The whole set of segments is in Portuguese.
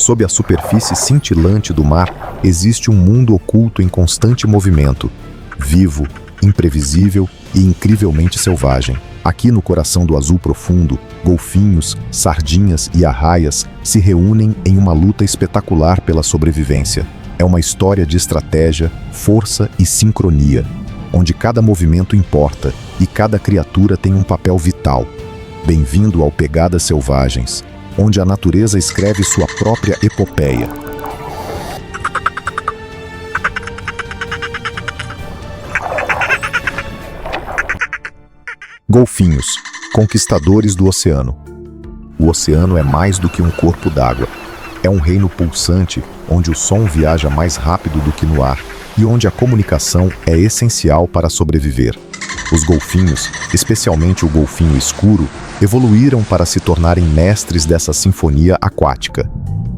Sob a superfície cintilante do mar, existe um mundo oculto em constante movimento, vivo, imprevisível e incrivelmente selvagem. Aqui no coração do azul profundo, golfinhos, sardinhas e arraias se reúnem em uma luta espetacular pela sobrevivência. É uma história de estratégia, força e sincronia, onde cada movimento importa e cada criatura tem um papel vital. Bem-vindo ao Pegadas Selvagens, onde a natureza escreve sua própria epopeia. Golfinhos, conquistadores do oceano. O oceano é mais do que um corpo d'água. É um reino pulsante, onde o som viaja mais rápido do que no ar e onde a comunicação é essencial para sobreviver. Os golfinhos, especialmente o golfinho escuro, evoluíram para se tornarem mestres dessa sinfonia aquática.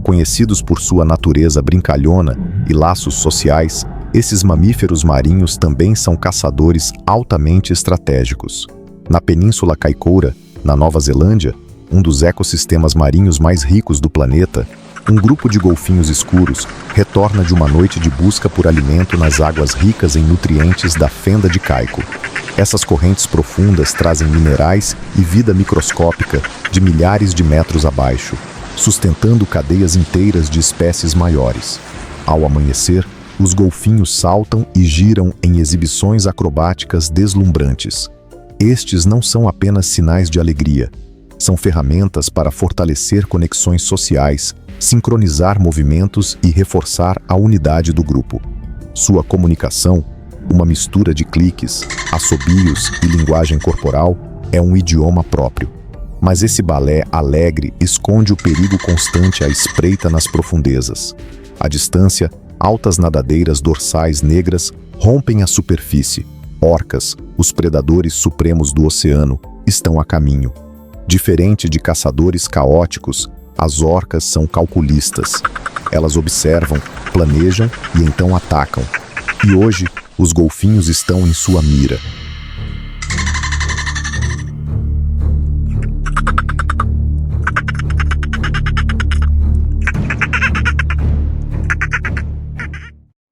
Conhecidos por sua natureza brincalhona e laços sociais, esses mamíferos marinhos também são caçadores altamente estratégicos. Na Península Kaikoura, na Nova Zelândia, um dos ecossistemas marinhos mais ricos do planeta, um grupo de golfinhos escuros retorna de uma noite de busca por alimento nas águas ricas em nutrientes da fenda de Kaiko. Essas correntes profundas trazem minerais e vida microscópica de milhares de metros abaixo, sustentando cadeias inteiras de espécies maiores. Ao amanhecer, os golfinhos saltam e giram em exibições acrobáticas deslumbrantes. Estes não são apenas sinais de alegria, são ferramentas para fortalecer conexões sociais, sincronizar movimentos e reforçar a unidade do grupo. Sua comunicação, uma mistura de cliques, assobios e linguagem corporal, é um idioma próprio. Mas esse balé alegre esconde o perigo constante à espreita nas profundezas. À distância, altas nadadeiras dorsais negras rompem a superfície. Orcas, os predadores supremos do oceano, estão a caminho. Diferente de caçadores caóticos, as orcas são calculistas. Elas observam, planejam e então atacam. E hoje, os golfinhos estão em sua mira.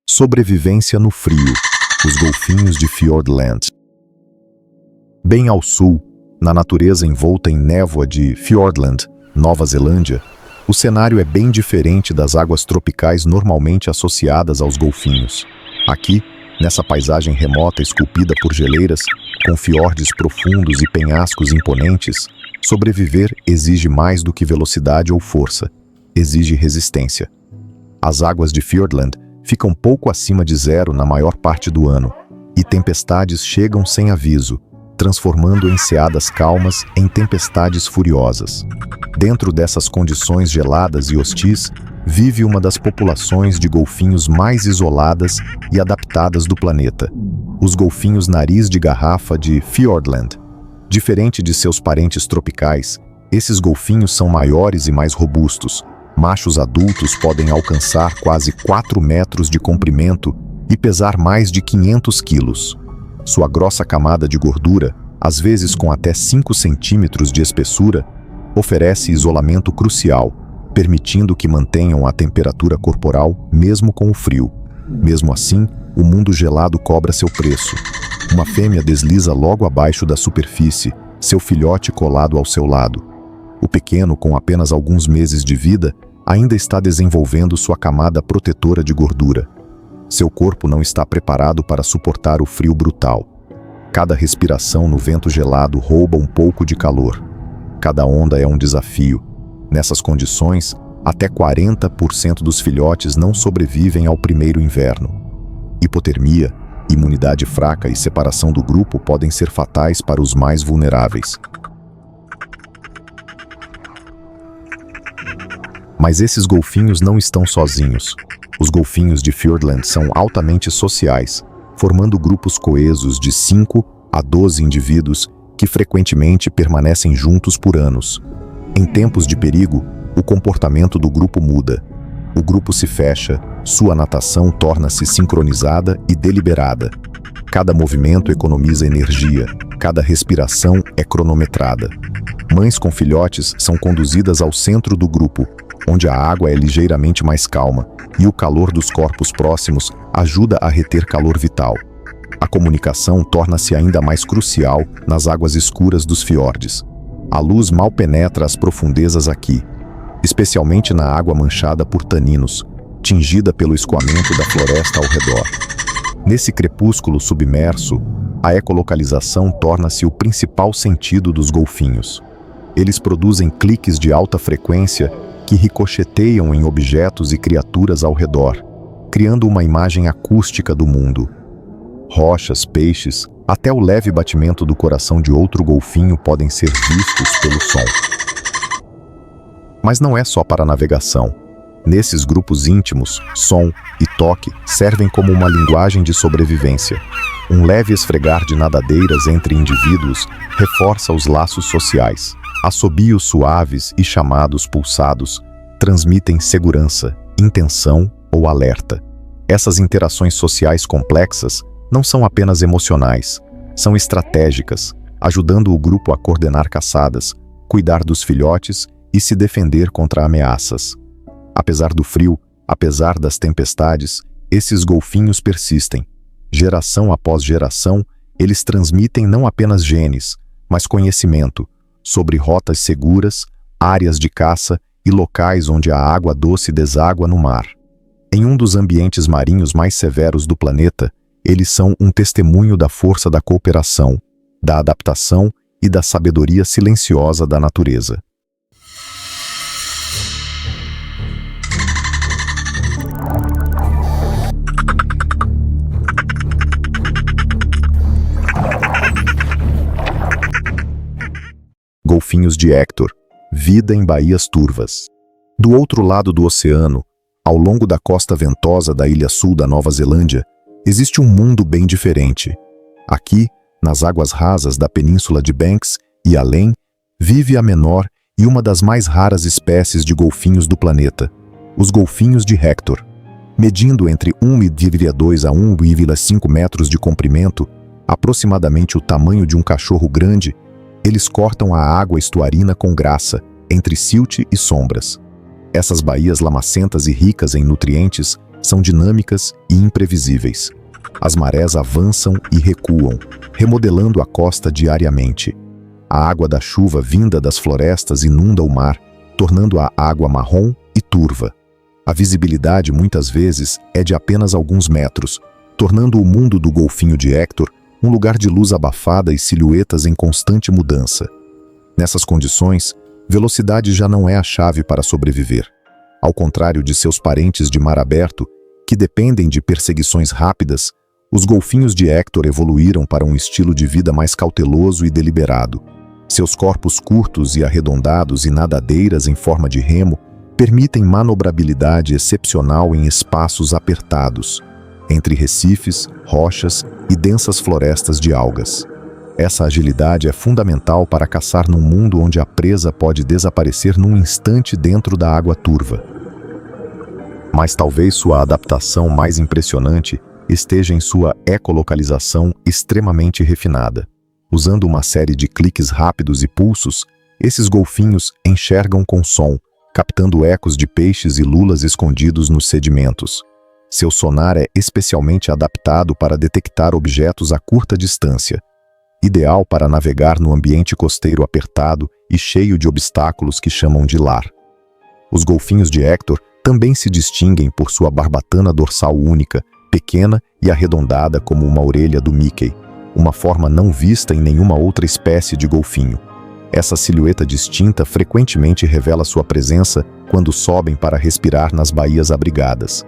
Sobrevivência no frio. Os golfinhos de Fiordland. Bem ao sul, na natureza envolta em névoa de Fiordland, Nova Zelândia, o cenário é bem diferente das águas tropicais normalmente associadas aos golfinhos. Aqui, nessa paisagem remota esculpida por geleiras, com fiordes profundos e penhascos imponentes, sobreviver exige mais do que velocidade ou força, exige resistência. As águas de Fiordland ficam pouco acima de zero na maior parte do ano, e tempestades chegam sem aviso, transformando enseadas calmas em tempestades furiosas. Dentro dessas condições geladas e hostis, vive uma das populações de golfinhos mais isoladas e adaptadas do planeta, os golfinhos nariz de garrafa de Fiordland. Diferente de seus parentes tropicais, esses golfinhos são maiores e mais robustos. Machos adultos podem alcançar quase 4 metros de comprimento e pesar mais de 500 quilos. Sua grossa camada de gordura, às vezes com até 5 centímetros de espessura, oferece isolamento crucial, permitindo que mantenham a temperatura corporal mesmo com o frio. Mesmo assim, o mundo gelado cobra seu preço. Uma fêmea desliza logo abaixo da superfície, seu filhote colado ao seu lado. O pequeno, com apenas alguns meses de vida, ainda está desenvolvendo sua camada protetora de gordura. Seu corpo não está preparado para suportar o frio brutal. Cada respiração no vento gelado rouba um pouco de calor. Cada onda é um desafio. Nessas condições, até 40% dos filhotes não sobrevivem ao primeiro inverno. Hipotermia, imunidade fraca e separação do grupo podem ser fatais para os mais vulneráveis. Mas esses golfinhos não estão sozinhos. Os golfinhos de Fiordland são altamente sociais, formando grupos coesos de 5 a 12 indivíduos que frequentemente permanecem juntos por anos. Em tempos de perigo, o comportamento do grupo muda. O grupo se fecha, sua natação torna-se sincronizada e deliberada. Cada movimento economiza energia, cada respiração é cronometrada. Mães com filhotes são conduzidas ao centro do grupo, onde a água é ligeiramente mais calma e o calor dos corpos próximos ajuda a reter calor vital. A comunicação torna-se ainda mais crucial nas águas escuras dos fiordes. A luz mal penetra as profundezas aqui, especialmente na água manchada por taninos, tingida pelo escoamento da floresta ao redor. Nesse crepúsculo submerso, a ecolocalização torna-se o principal sentido dos golfinhos. Eles produzem cliques de alta frequência que ricocheteiam em objetos e criaturas ao redor, criando uma imagem acústica do mundo. Rochas, peixes, até o leve batimento do coração de outro golfinho podem ser vistos pelo som. Mas não é só para a navegação. Nesses grupos íntimos, som e toque servem como uma linguagem de sobrevivência. Um leve esfregar de nadadeiras entre indivíduos reforça os laços sociais. Assobios suaves e chamados pulsados transmitem segurança, intenção ou alerta. Essas interações sociais complexas não são apenas emocionais, são estratégicas, ajudando o grupo a coordenar caçadas, cuidar dos filhotes e se defender contra ameaças. Apesar do frio, apesar das tempestades, esses golfinhos persistem. Geração após geração, eles transmitem não apenas genes, mas conhecimento sobre rotas seguras, áreas de caça e locais onde a água doce deságua no mar. Em um dos ambientes marinhos mais severos do planeta, eles são um testemunho da força da cooperação, da adaptação e da sabedoria silenciosa da natureza. Golfinhos de Hector, vida em baías turvas. Do outro lado do oceano, ao longo da costa ventosa da ilha sul da Nova Zelândia, existe um mundo bem diferente. Aqui, nas águas rasas da península de Banks e além, vive a menor e uma das mais raras espécies de golfinhos do planeta, os golfinhos de Hector. Medindo entre 1,2 a 1,5 metros de comprimento, aproximadamente o tamanho de um cachorro grande, eles cortam a água estuarina com graça, entre silt e sombras. Essas baías lamacentas e ricas em nutrientes são dinâmicas e imprevisíveis. As marés avançam e recuam, remodelando a costa diariamente. A água da chuva vinda das florestas inunda o mar, tornando a água marrom e turva. A visibilidade muitas vezes é de apenas alguns metros, tornando o mundo do golfinho de Hector um lugar de luz abafada e silhuetas em constante mudança. Nessas condições, velocidade já não é a chave para sobreviver. Ao contrário de seus parentes de mar aberto, que dependem de perseguições rápidas, os golfinhos de Hector evoluíram para um estilo de vida mais cauteloso e deliberado. Seus corpos curtos e arredondados e nadadeiras em forma de remo permitem manobrabilidade excepcional em espaços apertados, entre recifes, rochas e densas florestas de algas. Essa agilidade é fundamental para caçar num mundo onde a presa pode desaparecer num instante dentro da água turva. Mas talvez sua adaptação mais impressionante esteja em sua ecolocalização extremamente refinada. Usando uma série de cliques rápidos e pulsos, esses golfinhos enxergam com som, captando ecos de peixes e lulas escondidos nos sedimentos. Seu sonar é especialmente adaptado para detectar objetos a curta distância, ideal para navegar no ambiente costeiro apertado e cheio de obstáculos que chamam de lar. Os golfinhos de Hector também se distinguem por sua barbatana dorsal única, pequena e arredondada como uma orelha do Mickey, uma forma não vista em nenhuma outra espécie de golfinho. Essa silhueta distinta frequentemente revela sua presença quando sobem para respirar nas baías abrigadas.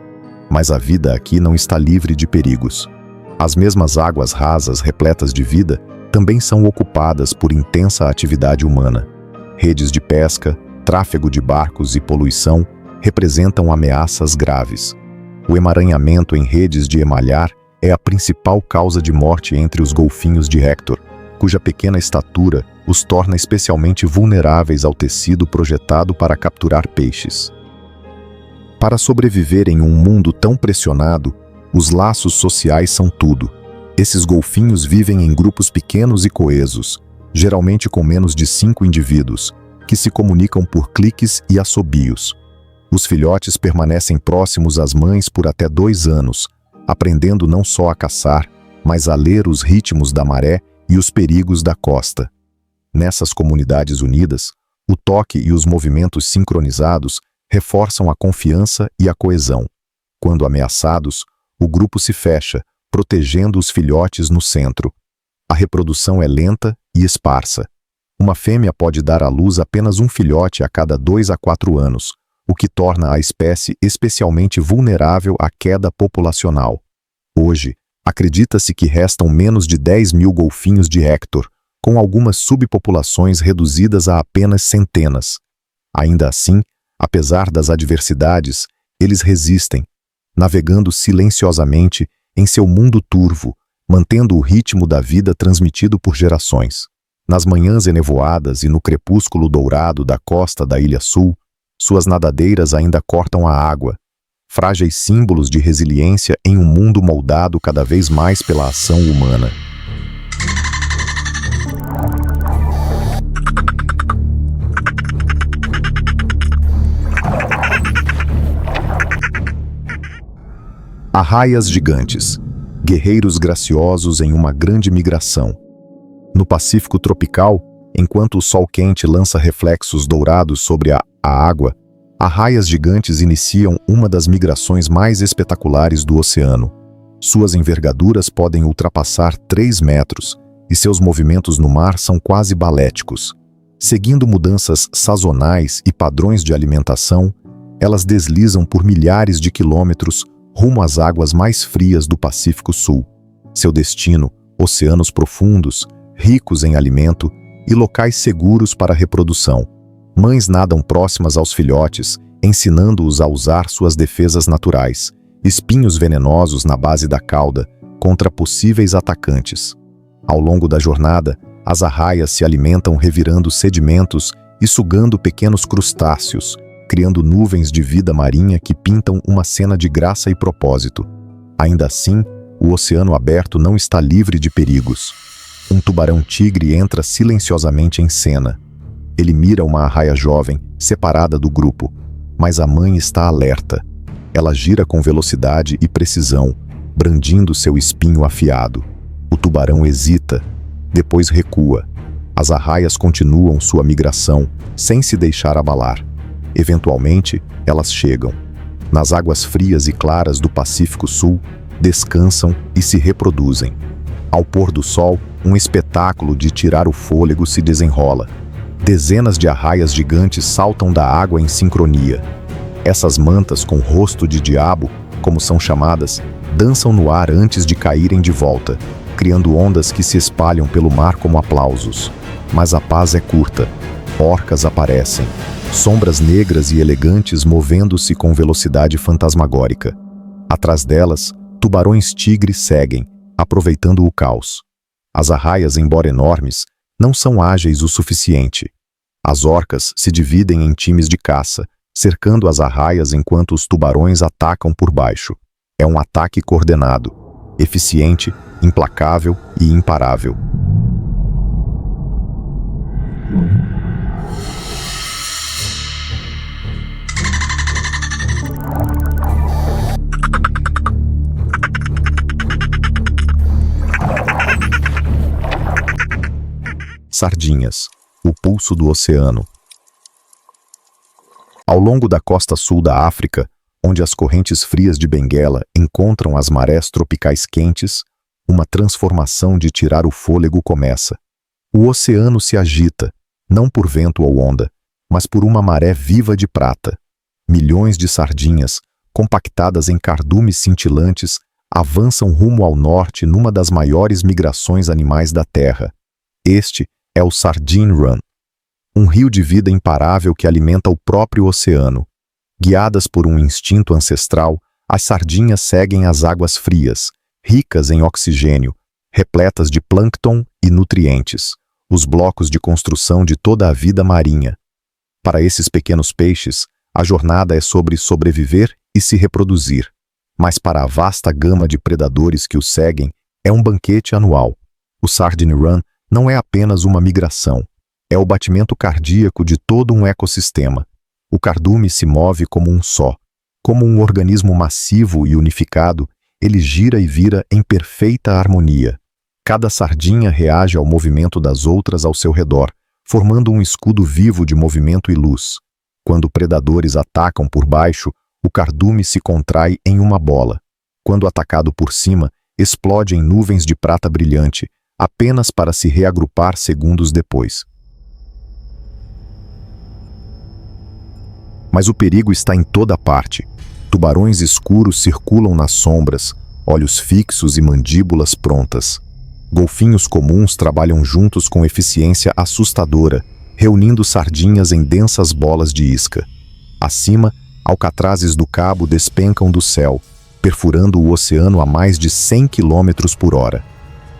Mas a vida aqui não está livre de perigos. As mesmas águas rasas repletas de vida também são ocupadas por intensa atividade humana. Redes de pesca, tráfego de barcos e poluição representam ameaças graves. O emaranhamento em redes de emalhar é a principal causa de morte entre os golfinhos de Hector, cuja pequena estatura os torna especialmente vulneráveis ao tecido projetado para capturar peixes. Para sobreviver em um mundo tão pressionado, os laços sociais são tudo. Esses golfinhos vivem em grupos pequenos e coesos, geralmente com menos de 5 indivíduos, que se comunicam por cliques e assobios. Os filhotes permanecem próximos às mães por até 2 anos, aprendendo não só a caçar, mas a ler os ritmos da maré e os perigos da costa. Nessas comunidades unidas, o toque e os movimentos sincronizados reforçam a confiança e a coesão. Quando ameaçados, o grupo se fecha, protegendo os filhotes no centro. A reprodução é lenta e esparsa. Uma fêmea pode dar à luz apenas um filhote a cada 2 a 4 anos, o que torna a espécie especialmente vulnerável à queda populacional. Hoje, acredita-se que restam menos de 10.000 golfinhos de Hector, com algumas subpopulações reduzidas a apenas centenas. Ainda assim, apesar das adversidades, eles resistem, navegando silenciosamente em seu mundo turvo, mantendo o ritmo da vida transmitido por gerações. Nas manhãs enevoadas e no crepúsculo dourado da costa da Ilha Sul, suas nadadeiras ainda cortam a água, frágeis símbolos de resiliência em um mundo moldado cada vez mais pela ação humana. Arraias gigantes, guerreiros graciosos em uma grande migração. No Pacífico tropical, enquanto o sol quente lança reflexos dourados sobre a água, arraias gigantes iniciam uma das migrações mais espetaculares do oceano. Suas envergaduras podem ultrapassar 3 metros e seus movimentos no mar são quase baléticos. Seguindo mudanças sazonais e padrões de alimentação, elas deslizam por milhares de quilômetros rumo às águas mais frias do Pacífico Sul. Seu destino, oceanos profundos, ricos em alimento e locais seguros para a reprodução. Mães nadam próximas aos filhotes, ensinando-os a usar suas defesas naturais, espinhos venenosos na base da cauda, contra possíveis atacantes. Ao longo da jornada, as arraias se alimentam revirando sedimentos e sugando pequenos crustáceos, criando nuvens de vida marinha que pintam uma cena de graça e propósito. Ainda assim, o oceano aberto não está livre de perigos. Um tubarão-tigre entra silenciosamente em cena. Ele mira uma arraia jovem, separada do grupo, mas a mãe está alerta. Ela gira com velocidade e precisão, brandindo seu espinho afiado. O tubarão hesita, depois recua. As arraias continuam sua migração, sem se deixar abalar. Eventualmente, elas chegam. Nas águas frias e claras do Pacífico Sul, descansam e se reproduzem. Ao pôr do sol, um espetáculo de tirar o fôlego se desenrola. Dezenas de arraias gigantes saltam da água em sincronia. Essas mantas com rosto de diabo, como são chamadas, dançam no ar antes de caírem de volta, criando ondas que se espalham pelo mar como aplausos. Mas a paz é curta. Orcas aparecem, sombras negras e elegantes movendo-se com velocidade fantasmagórica. Atrás delas, tubarões-tigre seguem, aproveitando o caos. As arraias, embora enormes, não são ágeis o suficiente. As orcas se dividem em times de caça, cercando as arraias enquanto os tubarões atacam por baixo. É um ataque coordenado, eficiente, implacável e imparável. Sardinhas, o pulso do oceano. Ao longo da costa sul da África, onde as correntes frias de Benguela encontram as marés tropicais quentes, uma transformação de tirar o fôlego começa. O oceano se agita, não por vento ou onda, mas por uma maré viva de prata. Milhões de sardinhas, compactadas em cardumes cintilantes, avançam rumo ao norte numa das maiores migrações animais da Terra. Este é o Sardine Run, um rio de vida imparável que alimenta o próprio oceano. Guiadas por um instinto ancestral, as sardinhas seguem as águas frias, ricas em oxigênio, repletas de plâncton e nutrientes, os blocos de construção de toda a vida marinha. Para esses pequenos peixes, a jornada é sobre sobreviver e se reproduzir, mas para a vasta gama de predadores que os seguem, é um banquete anual. O Sardine Run não é apenas uma migração, é o batimento cardíaco de todo um ecossistema. O cardume se move como um só. Como um organismo massivo e unificado, ele gira e vira em perfeita harmonia. Cada sardinha reage ao movimento das outras ao seu redor, formando um escudo vivo de movimento e luz. Quando predadores atacam por baixo, o cardume se contrai em uma bola. Quando atacado por cima, explode em nuvens de prata brilhante, apenas para se reagrupar segundos depois. Mas o perigo está em toda parte. Tubarões escuros circulam nas sombras, olhos fixos e mandíbulas prontas. Golfinhos comuns trabalham juntos com eficiência assustadora, reunindo sardinhas em densas bolas de isca. Acima, alcatrazes do cabo despencam do céu, perfurando o oceano a mais de 100 km por hora.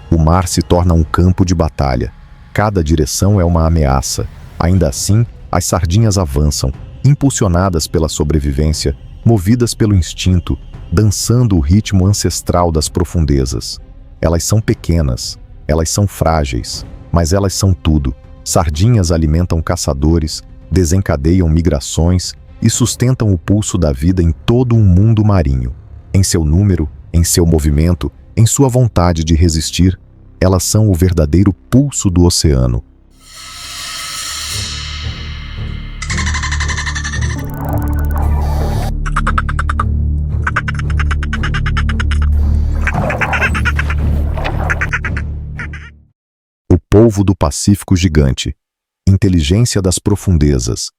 O mar se torna um campo de batalha. Cada direção é uma ameaça. Ainda assim, as sardinhas avançam, impulsionadas pela sobrevivência, movidas pelo instinto, dançando o ritmo ancestral das profundezas. Elas são pequenas, elas são frágeis, mas elas são tudo. Sardinhas alimentam caçadores, desencadeiam migrações e sustentam o pulso da vida em todo um mundo marinho. Em seu número, em seu movimento, em sua vontade de resistir, elas são o verdadeiro pulso do oceano. O polvo do Pacífico gigante. Inteligência das profundezas.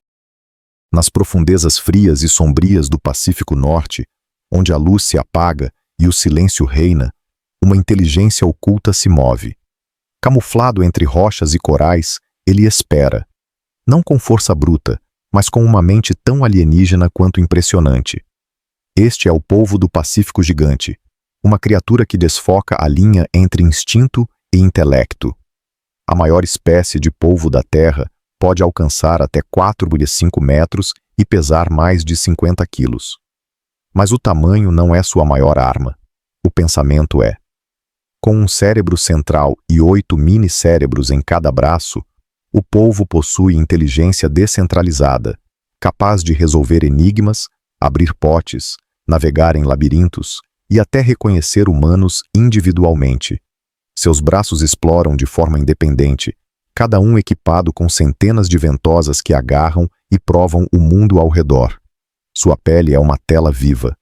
Nas profundezas frias e sombrias do Pacífico Norte, onde a luz se apaga e o silêncio reina, uma inteligência oculta se move. Camuflado entre rochas e corais, ele espera. Não com força bruta, mas com uma mente tão alienígena quanto impressionante. Este é o polvo do Pacífico gigante, uma criatura que desfoca a linha entre instinto e intelecto. A maior espécie de polvo da Terra pode alcançar até 4,5 metros e pesar mais de 50 quilos. Mas o tamanho não é sua maior arma. O pensamento é. Com um cérebro central e 8 mini-cérebros em cada braço, o polvo possui inteligência descentralizada, capaz de resolver enigmas, abrir potes, navegar em labirintos e até reconhecer humanos individualmente. Seus braços exploram de forma independente, cada um equipado com centenas de ventosas que agarram e provam o mundo ao redor. Sua pele é uma tela viva.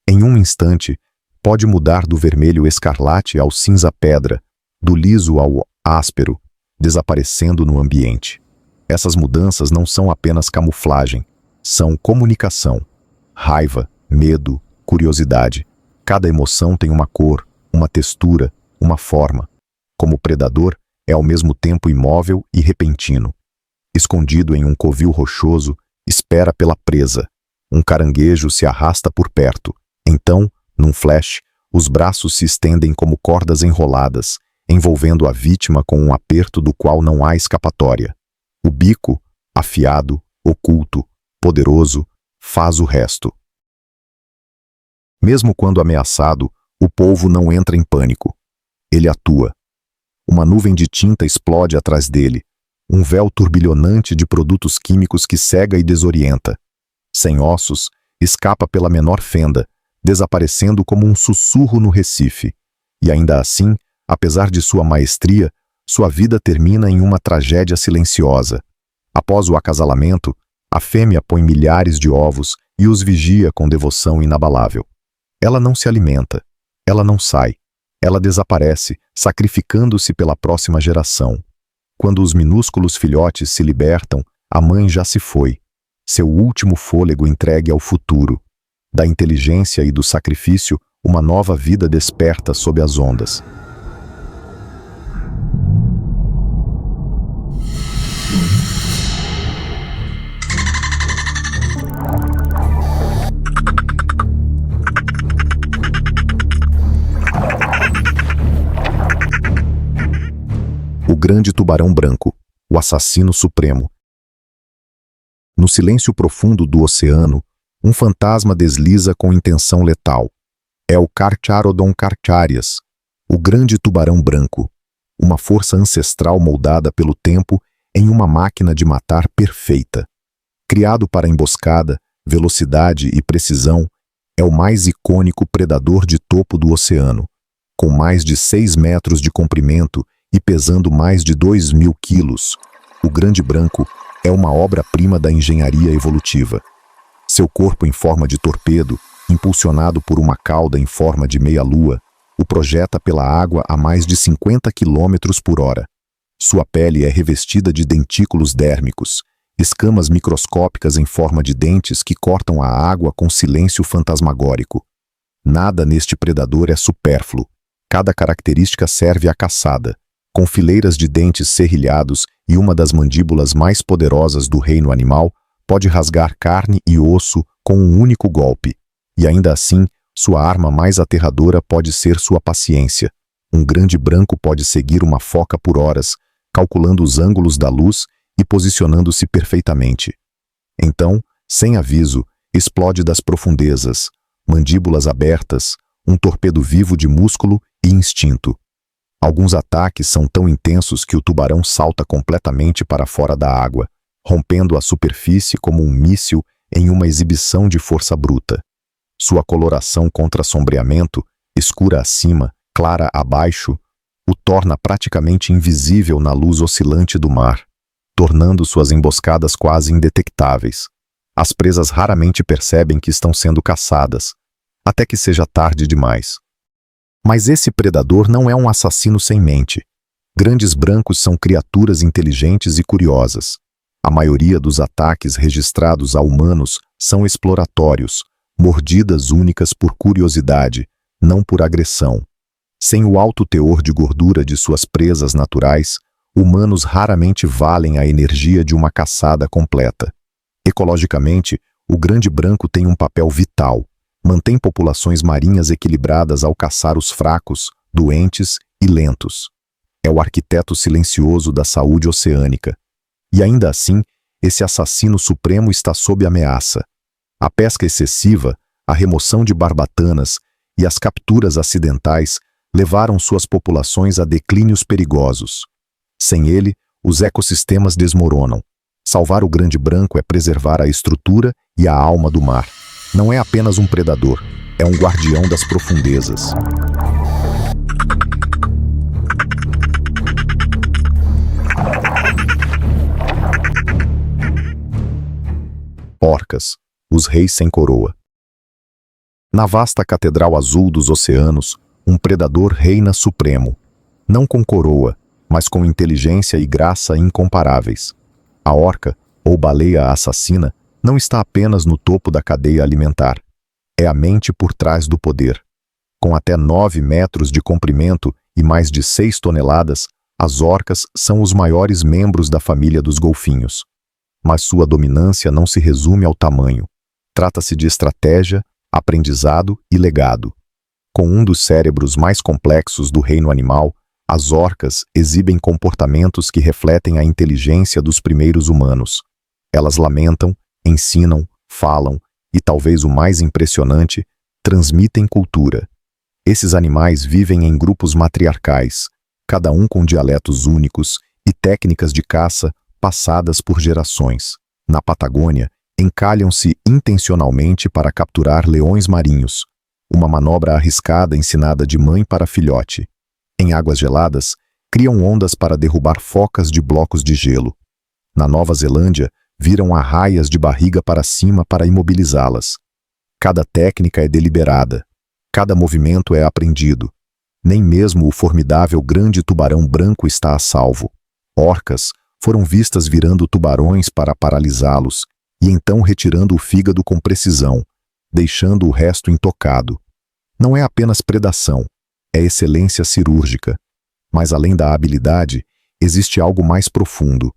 Em um instante, pode mudar do vermelho escarlate ao cinza pedra, do liso ao áspero, desaparecendo no ambiente. Essas mudanças não são apenas camuflagem, são comunicação. Raiva, medo, curiosidade. Cada emoção tem uma cor, uma textura, uma forma. Como predador, é ao mesmo tempo imóvel e repentino. Escondido em um covil rochoso, espera pela presa. Um caranguejo se arrasta por perto. Então, num flash, os braços se estendem como cordas enroladas, envolvendo a vítima com um aperto do qual não há escapatória. O bico, afiado, oculto, poderoso, faz o resto. Mesmo quando ameaçado, o polvo não entra em pânico. Ele atua. Uma nuvem de tinta explode atrás dele, um véu turbilhonante de produtos químicos que cega e desorienta. Sem ossos, escapa pela menor fenda, desaparecendo como um sussurro no Recife. E ainda assim, apesar de sua maestria, sua vida termina em uma tragédia silenciosa. Após o acasalamento, a fêmea põe milhares de ovos e os vigia com devoção inabalável. Ela não se alimenta, ela não sai, ela desaparece, sacrificando-se pela próxima geração. Quando os minúsculos filhotes se libertam, a mãe já se foi, seu último fôlego entregue ao futuro. Da inteligência e do sacrifício, uma nova vida desperta sob as ondas. O grande tubarão branco, o assassino supremo. No silêncio profundo do oceano, um fantasma desliza com intenção letal. É o Carcharodon carcharias, o grande tubarão branco, uma força ancestral moldada pelo tempo em uma máquina de matar perfeita. Criado para emboscada, velocidade e precisão, é o mais icônico predador de topo do oceano, com mais de 6 metros de comprimento e pesando mais de 2.000 quilos. O grande branco é uma obra-prima da engenharia evolutiva. Seu corpo em forma de torpedo, impulsionado por uma cauda em forma de meia-lua, o projeta pela água a mais de 50 km por hora. Sua pele é revestida de dentículos dérmicos, escamas microscópicas em forma de dentes que cortam a água com silêncio fantasmagórico. Nada neste predador é supérfluo. Cada característica serve à caçada, com fileiras de dentes serrilhados e uma das mandíbulas mais poderosas do reino animal, pode rasgar carne e osso com um único golpe. E ainda assim, sua arma mais aterradora pode ser sua paciência. Um grande branco pode seguir uma foca por horas, calculando os ângulos da luz e posicionando-se perfeitamente. Então, sem aviso, explode das profundezas, mandíbulas abertas, um torpedo vivo de músculo e instinto. Alguns ataques são tão intensos que o tubarão salta completamente para fora da água, rompendo a superfície como um míssil em uma exibição de força bruta. Sua coloração contra sombreamento, escura acima, clara abaixo, o torna praticamente invisível na luz oscilante do mar, tornando suas emboscadas quase indetectáveis. As presas raramente percebem que estão sendo caçadas, até que seja tarde demais. Mas esse predador não é um assassino sem mente. Grandes brancos são criaturas inteligentes e curiosas. A maioria dos ataques registrados a humanos são exploratórios, mordidas únicas por curiosidade, não por agressão. Sem o alto teor de gordura de suas presas naturais, humanos raramente valem a energia de uma caçada completa. Ecologicamente, o grande branco tem um papel vital. Mantém populações marinhas equilibradas ao caçar os fracos, doentes e lentos. É o arquiteto silencioso da saúde oceânica. E ainda assim, esse assassino supremo está sob ameaça. A pesca excessiva, a remoção de barbatanas e as capturas acidentais levaram suas populações a declínios perigosos. Sem ele, os ecossistemas desmoronam. Salvar o grande branco é preservar a estrutura e a alma do mar. Não é apenas um predador, é um guardião das profundezas. Orcas, os reis sem coroa. Na vasta catedral azul dos oceanos, um predador reina supremo, não com coroa, mas com inteligência e graça incomparáveis. A orca, ou baleia assassina, não está apenas no topo da cadeia alimentar. É a mente por trás do poder. Com até 9 metros de comprimento e mais de 6 toneladas, as orcas são os maiores membros da família dos golfinhos. Mas sua dominância não se resume ao tamanho. Trata-se de estratégia, aprendizado e legado. Com um dos cérebros mais complexos do reino animal, as orcas exibem comportamentos que refletem a inteligência dos primeiros humanos. Elas lamentam, ensinam, falam e, talvez o mais impressionante, transmitem cultura. Esses animais vivem em grupos matriarcais, cada um com dialetos únicos e técnicas de caça passadas por gerações. Na Patagônia, encalham-se intencionalmente para capturar leões marinhos, uma manobra arriscada ensinada de mãe para filhote. Em águas geladas, criam ondas para derrubar focas de blocos de gelo. Na Nova Zelândia, viram arraias de barriga para cima para imobilizá-las. Cada técnica é deliberada. Cada movimento é aprendido. Nem mesmo o formidável grande tubarão branco está a salvo. Orcas foram vistas virando tubarões para paralisá-los e então retirando o fígado com precisão, deixando o resto intocado. Não é apenas predação, é excelência cirúrgica. Mas além da habilidade, existe algo mais profundo.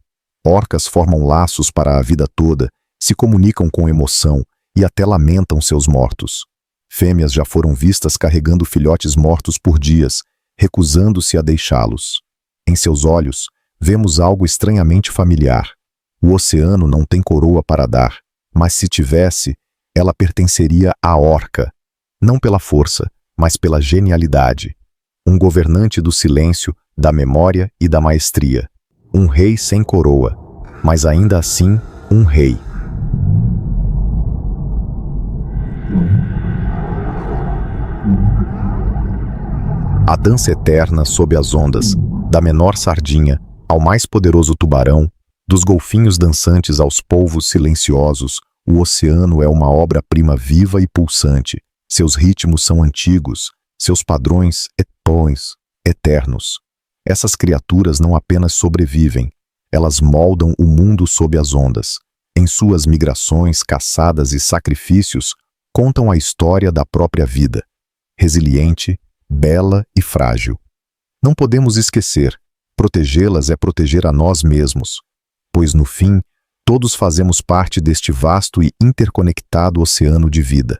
Orcas formam laços para a vida toda, se comunicam com emoção e até lamentam seus mortos. Fêmeas já foram vistas carregando filhotes mortos por dias, recusando-se a deixá-los. Em seus olhos, vemos algo estranhamente familiar. O oceano não tem coroa para dar, mas se tivesse, ela pertenceria à orca. Não pela força, mas pela genialidade. Um governante do silêncio, da memória e da maestria. Um rei sem coroa, mas ainda assim um rei. A dança eterna sob as ondas, da menor sardinha ao mais poderoso tubarão, dos golfinhos dançantes aos polvos silenciosos, o oceano é uma obra-prima viva e pulsante. Seus ritmos são antigos, seus padrões eternos. Essas criaturas não apenas sobrevivem, elas moldam o mundo sob as ondas. Em suas migrações, caçadas e sacrifícios, contam a história da própria vida, resiliente, bela e frágil. Não podemos esquecer, protegê-las é proteger a nós mesmos, pois no fim, todos fazemos parte deste vasto e interconectado oceano de vida.